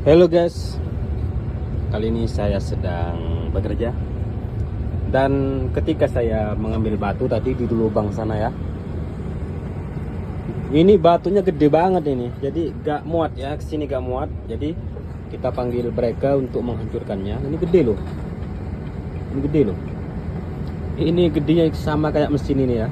Halo guys, kali ini saya sedang bekerja. Dan ketika saya mengambil batu tadi di lubang sana ya, ini batunya gede banget ini. Jadi gak muat ya, kesini gak muat. Jadi kita panggil mereka untuk menghancurkannya. Ini gede loh. Ini gede loh. Ini gedenya sama kayak mesin ini ya.